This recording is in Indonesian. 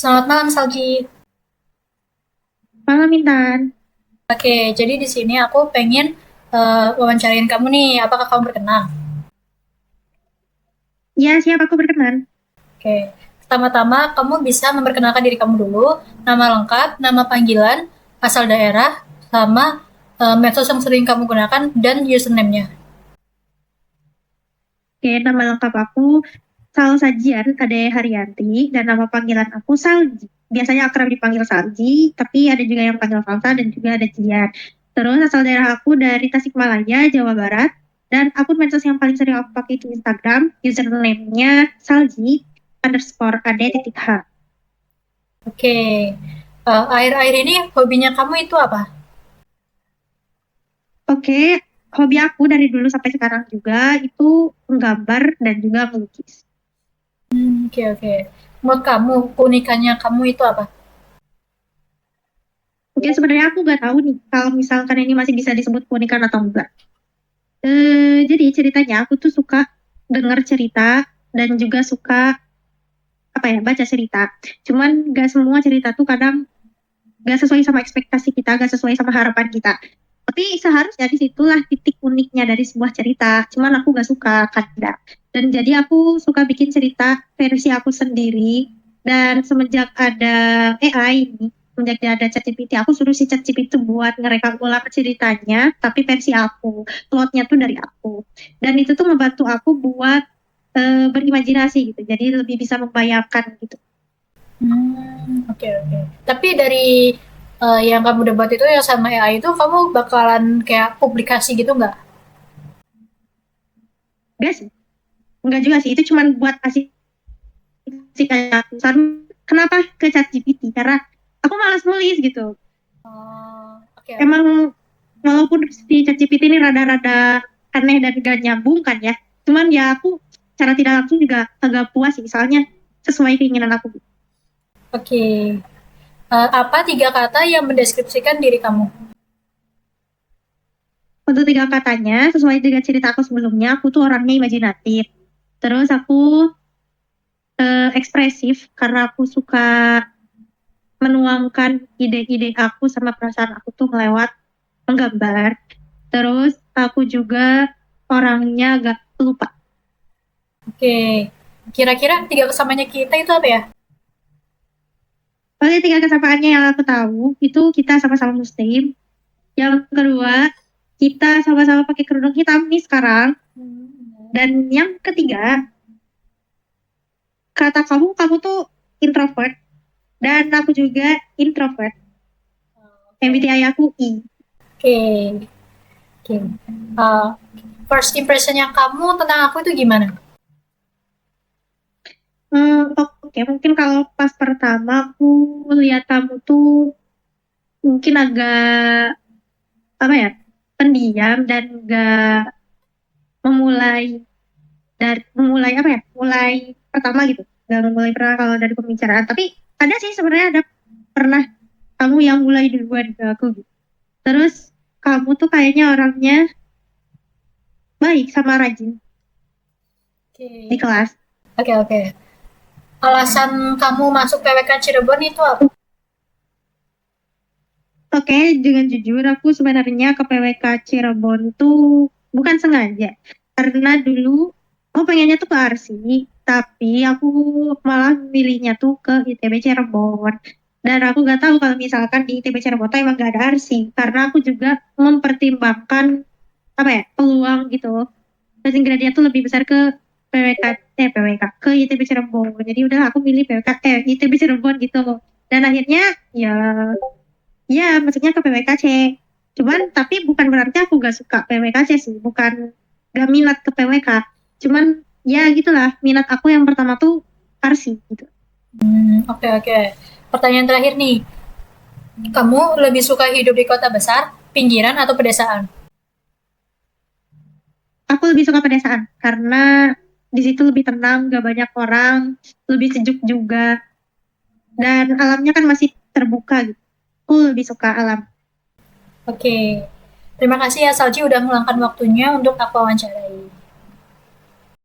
Selamat malam, Salji. Malam Intan. Oke, jadi di sini aku pengen wawancarain kamu nih. Apakah kamu berkenan? Ya, siap aku berkenan. Oke, pertama-tama kamu bisa memperkenalkan diri kamu dulu, nama lengkap, nama panggilan, asal daerah, sama medsos yang sering kamu gunakan dan username-nya. Oke, nama lengkap aku Sal Sajian Ade Haryanti dan nama panggilan aku Salji. Biasanya akrab dipanggil Salji, tapi ada juga yang panggil Salsa dan juga ada Jian. Terus asal daerah aku dari Tasikmalaya, Jawa Barat. Dan akun medsos yang paling sering aku pakai itu Instagram, username-nya Salji underscore ade titik H. Oke, akhir-akhir ini hobinya kamu itu apa? Oke, hobi aku dari dulu sampai sekarang juga itu menggambar dan juga melukis. Oke, oke. Menurut kamu, keunikannya kamu itu apa? Mungkin sebenarnya aku nggak tahu nih kalau misalkan ini masih bisa disebut keunikan atau enggak. Jadi ceritanya aku tuh suka dengar cerita dan juga suka apa ya baca cerita. Cuman nggak semua cerita tuh kadang nggak sesuai sama ekspektasi kita, nggak sesuai sama harapan kita. Tapi seharusnya disitulah titik uniknya dari sebuah cerita. Cuman aku nggak suka kadang. Dan jadi aku suka bikin cerita versi aku sendiri. Dan semenjak ada AI ini, semenjak ada ChatGPT, aku suruh si ChatGPT buat ngerekam ulang ceritanya, tapi versi aku, plotnya tuh dari aku. Dan itu tuh membantu aku buat berimajinasi gitu. Jadi lebih bisa membayangkan gitu. Oke, oke. Tapi dari yang kamu debat itu yang sama AI itu kamu bakalan kayak publikasi gitu nggak? Enggak sih, enggak juga sih. Itu cuma buat asik sih kayak aku. Kenapa ke ChatGPT? Karena aku malas nulis gitu. Oke, oke. Emang walaupun si ChatGPT ini rada-rada aneh dan gak nyambung kan ya. Cuman ya aku cara tidak langsung juga agak puas sih. Soalnya sesuai keinginan aku. Oke. Apa tiga kata yang mendeskripsikan diri kamu? Untuk tiga katanya, sesuai dengan cerita aku sebelumnya, aku tuh orangnya imajinatif. Terus aku ekspresif karena aku suka menuangkan ide-ide aku sama perasaan aku tuh melewat menggambar. Terus aku juga orangnya gak lupa. Oke. Kira-kira tiga kesamanya kita itu apa ya? Oke, tiga kesamaannya yang aku tahu itu kita sama-sama muslim. Yang kedua, kita sama-sama pakai kerudung hitam nih sekarang. Dan yang ketiga, kata kamu tuh introvert. Dan aku juga introvert. Oke. MBTI aku I. Oke. Oke. Uh, First impressionnya kamu tentang aku itu gimana? Oke, mungkin kalau pas pertama aku lihat kamu tuh mungkin agak apa ya pendiam dan gak memulai apa ya mulai pertama gitu gak memulai pernah kalau dari pembicaraan tapi ada sih sebenarnya ada pernah kamu yang mulai duluan ke aku gitu. Terus kamu tuh kayaknya orangnya baik sama rajin di Oke. kelas. Oke, oke. Alasan kamu masuk PWK Cirebon itu apa? Oke, dengan jujur aku sebenarnya ke PWK Cirebon tuh bukan sengaja karena dulu aku pengennya tuh ke Arsi tapi aku malah milihnya tuh ke ITB Cirebon. Dan aku gak tahu kalau misalkan di ITB Cirebon tuh emang gak ada Arsi karena aku juga mempertimbangkan apa ya peluang gitu. Passing grade-nya tuh lebih besar ke PWK PWK ke ITB Cirebon. Jadi udah aku milih PWK ITB Cirebon gitu. Dan akhirnya ya ya maksudnya ke PWKC. Cuman tapi bukan berarti aku gak suka PWKC sih. Bukan gak minat ke PWK. Cuman ya gitulah minat aku yang pertama tuh Arsi gitu. Oke, oke. Pertanyaan terakhir nih. Kamu lebih suka hidup di kota besar, pinggiran, atau pedesaan? Aku lebih suka pedesaan karena di situ lebih tenang, gak banyak orang, lebih sejuk juga. Dan alamnya kan masih terbuka gitu. Aku lebih suka alam. Oke. Terima kasih ya Salji udah meluangkan waktunya untuk aku wawancarai.